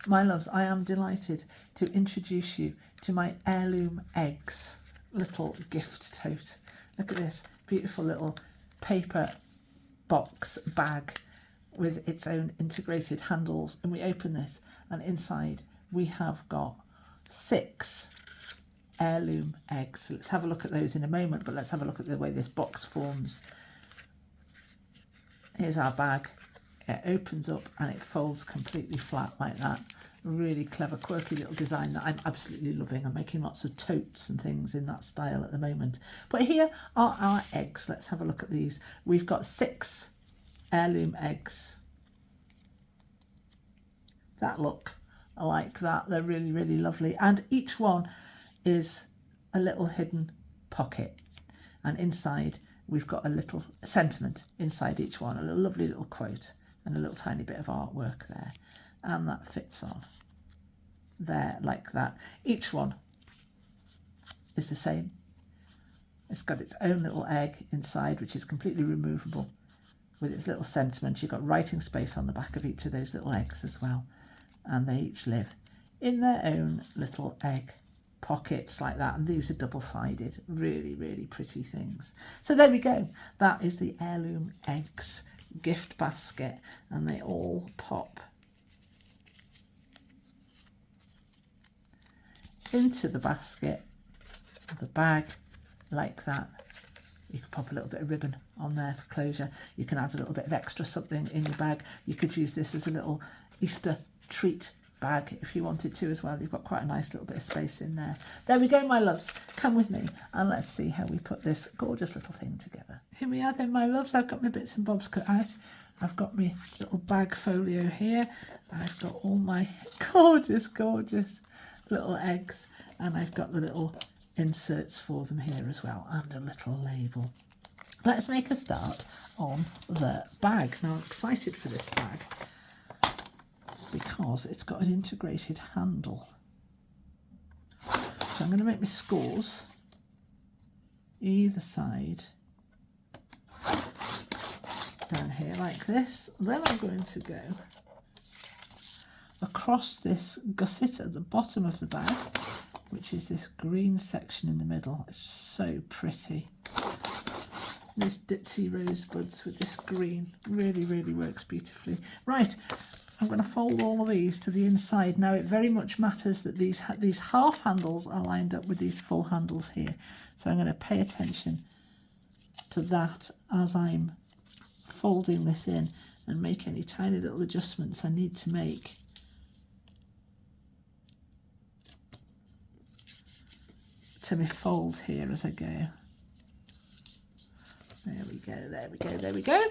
My loves, I am delighted to introduce you to my Heirloom Eggs little gift tote. Look at this beautiful little paper box bag with its own integrated handles, and we open this and inside we have got 6 heirloom eggs. Let's have a look at those in a moment, but let's have a look at the way this box forms. Here's our bag. It opens up and it folds completely flat like that. Really clever, quirky little design that I'm absolutely loving. I'm making lots of totes and things in that style at the moment. But here are our eggs. Let's have a look at these. We've got 6 heirloom eggs. That look, I like that. They're really, really lovely. And each one is a little hidden pocket. And inside we've got a little sentiment inside each one, a little lovely little quote and a little tiny bit of artwork there. And that fits on there like that. Each one is the same. It's got its own little egg inside, which is completely removable with its little sentiment. You've got writing space on the back of each of those little eggs as well. And they each live in their own little egg pockets like that. And these are double-sided, really, really pretty things. So there we go. That is the Heirloom Eggs gift basket, and they all pop into the basket, the bag, like that. You could pop a little bit of ribbon on there for closure. You can add a little bit of extra something in your bag. You could use this as a little Easter treat bag if you wanted to as well. You've got quite a nice little bit of space in there. There we go, my loves. Come with me and let's see how we put this gorgeous little thing together. Here we are then, my loves. I've got my bits and bobs cut out. I've got my little bag folio here. I've got all my gorgeous, gorgeous little eggs, and I've got the little inserts for them here as well, and a little label. Let's make a start on the bag. Now I'm excited for this bag because it's got an integrated handle. So I'm going to make my scores either side down here like this. Then I'm going to go across this gusset at the bottom of the bag, which is this green section in the middle. It's so pretty. These ditzy rosebuds with this green really, really works beautifully. Right, I'm going to fold all of these to the inside. Now it very much matters that these half handles are lined up with these full handles here. So I'm going to pay attention to that as I'm folding this in and make any tiny little adjustments I need to make. To my fold here as I go. There we go, there we go, there we go.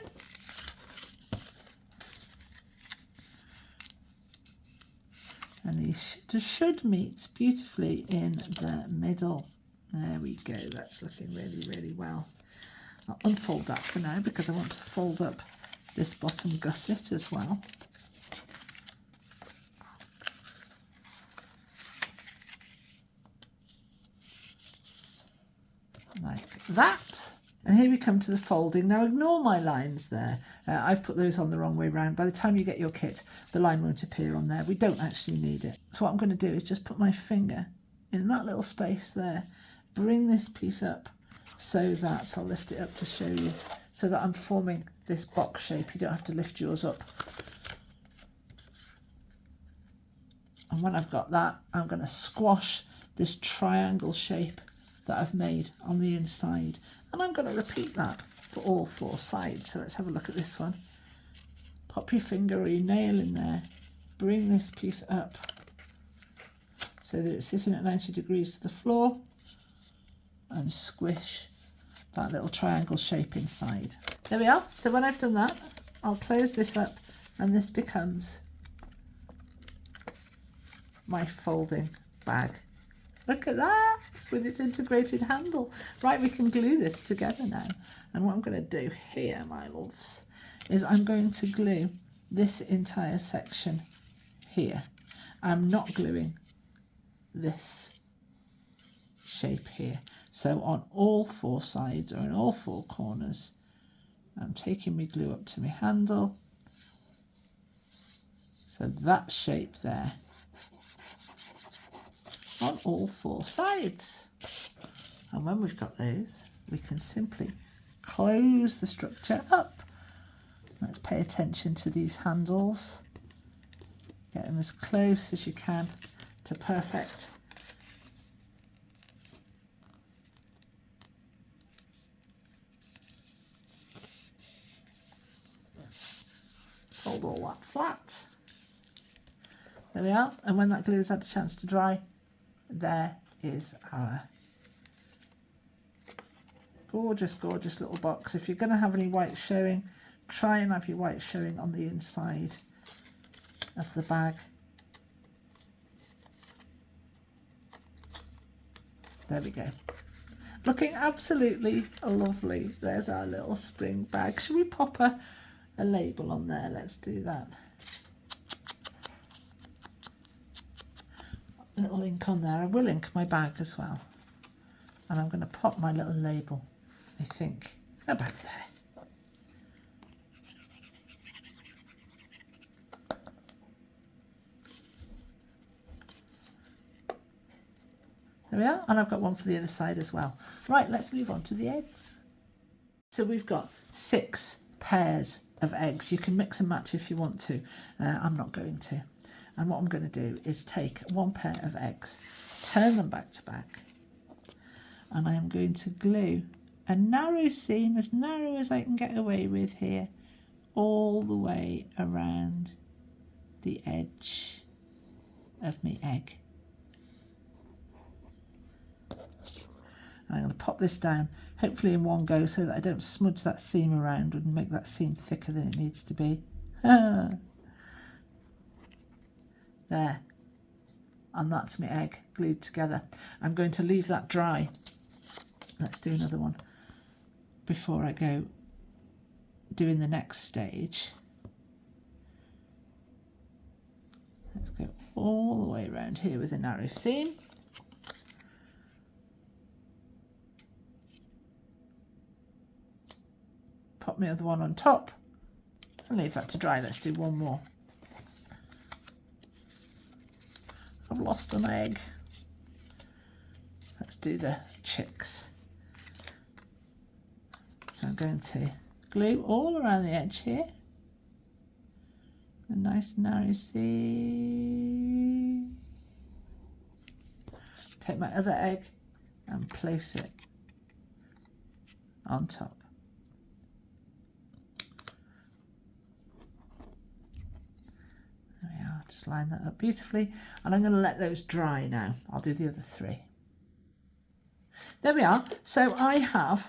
And these should meet beautifully in the middle. There we go, that's looking really, really well. I'll unfold that for now because I want to fold up this bottom gusset as well. Like that. And here we come to the folding. Now ignore my lines there. I've put those on the wrong way round. By the time you get your kit, the line won't appear on there. We don't actually need it. So what I'm going to do is just put my finger in that little space there, bring this piece up so that, I'll lift it up to show you, so that I'm forming this box shape. You don't have to lift yours up. And when I've got that, I'm going to squash this triangle shape that I've made on the inside. And I'm going to repeat that for all 4 sides. So let's have a look at this one. Pop your finger or your nail in there. Bring this piece up so that it's sitting at 90 degrees to the floor. And squish that little triangle shape inside. There we are. So when I've done that, I'll close this up and this becomes my folding bag. Look at that, with its integrated handle. Right, we can glue this together now. And what I'm going to do here, my loves, is I'm going to glue this entire section here. I'm not gluing this shape here. So on all 4 sides, or in all 4 corners, I'm taking my glue up to my handle, So that shape there on all 4 sides. And when we've got those, we can simply close the structure up. Let's pay attention to these handles. Get them as close as you can to perfect. Hold all that flat. There we are. And when that glue has had a chance to dry, there is our gorgeous, gorgeous little box. If you're going to have any white showing, try and have your white showing on the inside of the bag. There we go. Looking absolutely lovely. There's our little spring bag. Should we pop a label on there? Let's do that. A little ink on there. I will ink my bag as well. And I'm going to pop my little label, I think, about there. There we are, and I've got one for the other side as well. Right, let's move on to the eggs. So we've got 6 pairs of eggs. You can mix and match if you want to. I'm not going to. And what I'm going to do is take 1 pair of eggs, turn them back to back, and I am going to glue a narrow seam, as narrow as I can get away with here, all the way around the edge of my egg. I'm going to pop this down, hopefully in one go, so that I don't smudge that seam around and make that seam thicker than it needs to be. There. And that's my egg glued together. I'm going to leave that dry. Let's do another one before I go doing the next stage. Let's go all the way around here with a narrow seam. Pop my other one on top and leave that to dry. Let's do one more. I've lost an egg. Let's do the chicks. So I'm going to glue all around the edge here. A nice narrow seam. Take my other egg and place it on top. There we are, just line that up beautifully. And I'm going to let those dry now. I'll do the other 3. There we are. So I have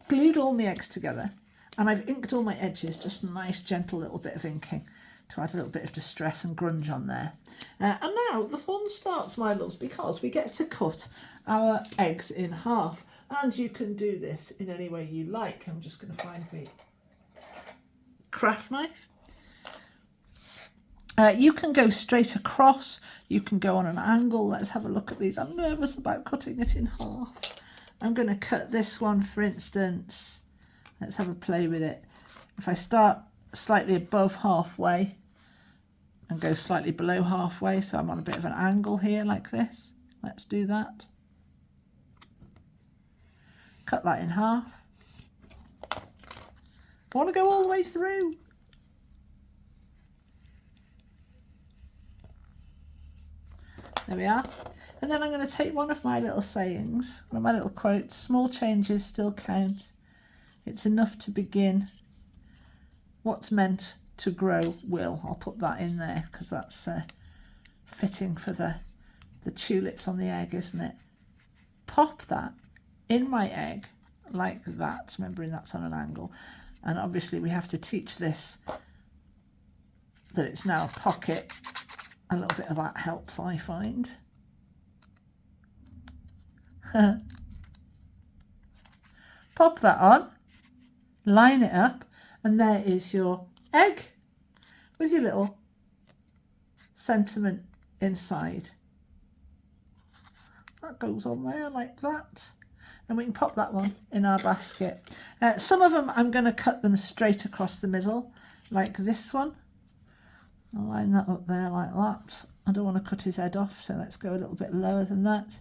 glued all my eggs together and I've inked all my edges, just a nice gentle little bit of inking to add a little bit of distress and grunge on there. And now the fun starts, my loves, because we get to cut our eggs in half. And you can do this in any way you like. I'm just going to find my craft knife. You can go straight across, you can go on an angle. Let's have a look at these. I'm nervous about cutting it in half. I'm going to cut this one, for instance. Let's have a play with it. If I start slightly above halfway and go slightly below halfway, so I'm on a bit of an angle here like this. Let's do that. Cut that in half. I want to go all the way through. There we are. And then I'm going to take one of my little sayings, one of my little quotes. Small changes still count. It's enough to begin. What's meant to grow will. I'll put that in there because that's fitting for the tulips on the egg, isn't it? Pop that in my egg like that, remembering that's on an angle. And obviously we have to teach this that it's now a pocket. A little bit of that helps, I find. Pop that on, line it up, and there is your egg with your little sentiment inside. That goes on there like that. And we can pop that one in our basket. Some of them I'm going to cut them straight across the middle, like this one. I'll line that up there like that. I don't want to cut his head off, so let's go a little bit lower than that.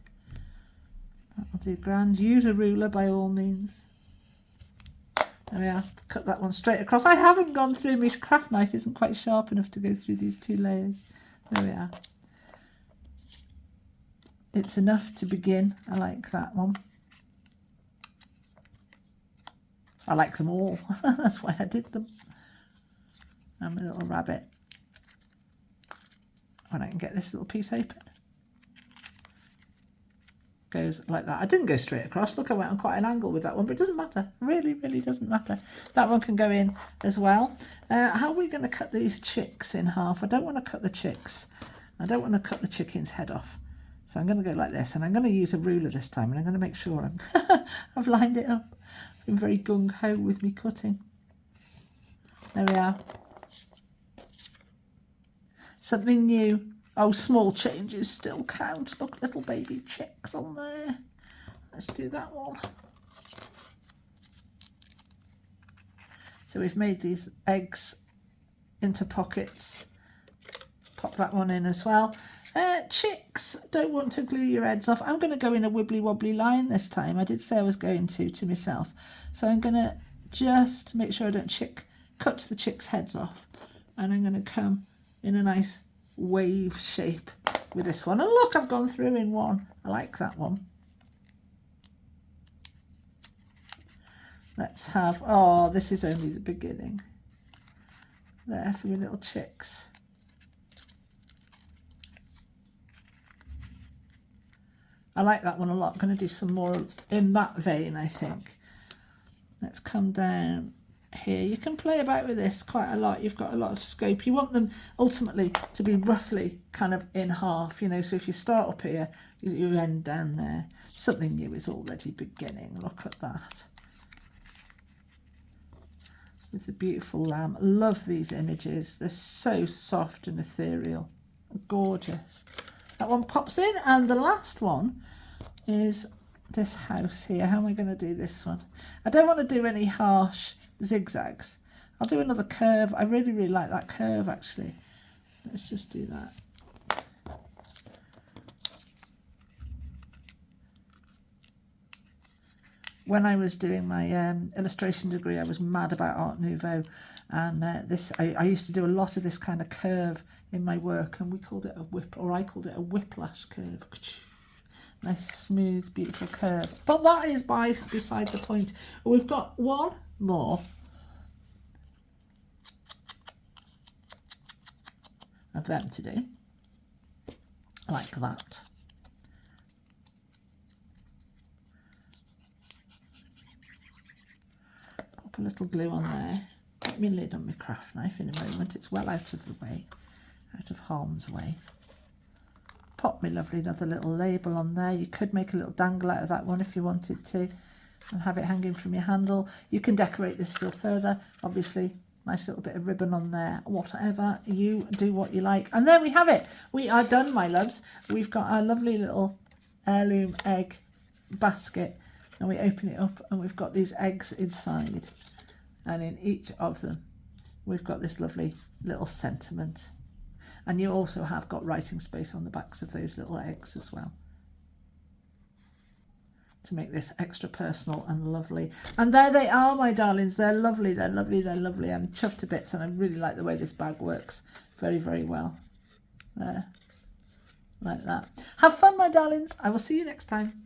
That'll do grand. Use a ruler by all means. There we are. Cut that one straight across. I haven't gone through, my craft knife isn't quite sharp enough to go through these 2 layers. There we are. It's enough to begin. I like that one. I like them all. That's why I did them. I'm a little rabbit. When I can get this little piece open. Goes like that. I didn't go straight across. Look, I went on quite an angle with that one, but it doesn't matter. Really, really doesn't matter. That one can go in as well. How are we going to cut these chicks in half? I don't want to cut the chicks. I don't want to cut the chicken's head off. So I'm going to go like this, and I'm going to use a ruler this time, and I'm going to make sure I've lined it up. I've been very gung-ho with me cutting. There we are. Something new. Oh, small changes still count. Look, little baby chicks on there. Let's do that one. So we've made these eggs into pockets. Pop that one in as well. Chicks, don't want to glue your heads off. I'm going to go in a wibbly wobbly line this time. I did say I was going to myself. So I'm going to just make sure I don't cut the chicks' heads off. And I'm going to come in a nice wave shape with this one. And look, I've gone through in one. I like that one. Let's have, oh, this is only the beginning. There for my little chicks. I like that one a lot. I'm going to do some more in that vein, I think. Let's come down here. You can play about with this quite a lot. You've got a lot of scope. You want them ultimately to be roughly kind of in half, you know, so if you start up here, you end down there. Something new is already beginning. Look at that. It's a beautiful lamb. Love these images. They're so soft and ethereal. Gorgeous. That one pops in, and the last one is this house here. How am I going to do this one? I don't want to do any harsh zigzags. I'll do another curve. I really, really like that curve, actually. Let's just do that. When I was doing my illustration degree, I was mad about Art Nouveau, and I used to do a lot of this kind of curve in my work, and we called it I called it a whiplash curve. Nice, smooth, beautiful curve. But that is beside the point. We've got one more of them to do, like that. Pop a little glue on there. Put my lid on my craft knife in a moment. It's well out of the way, out of harm's way. Pop me lovely another little label on there. You could make a little dangle out of that one if you wanted to, and have it hanging from your handle. You can decorate this still further, obviously. Nice little bit of ribbon on there, whatever. You do what you like. And there we have it. We are done, my loves. We've got our lovely little heirloom egg basket, and we open it up, and we've got these eggs inside. And in each of them, we've got this lovely little sentiment. And you also have got writing space on the backs of those little eggs as well, to make this extra personal and lovely. And there they are, my darlings. They're lovely, they're lovely, they're lovely. I'm chuffed to bits, and I really like the way this bag works very, very well. There, like that. Have fun, my darlings. I will see you next time.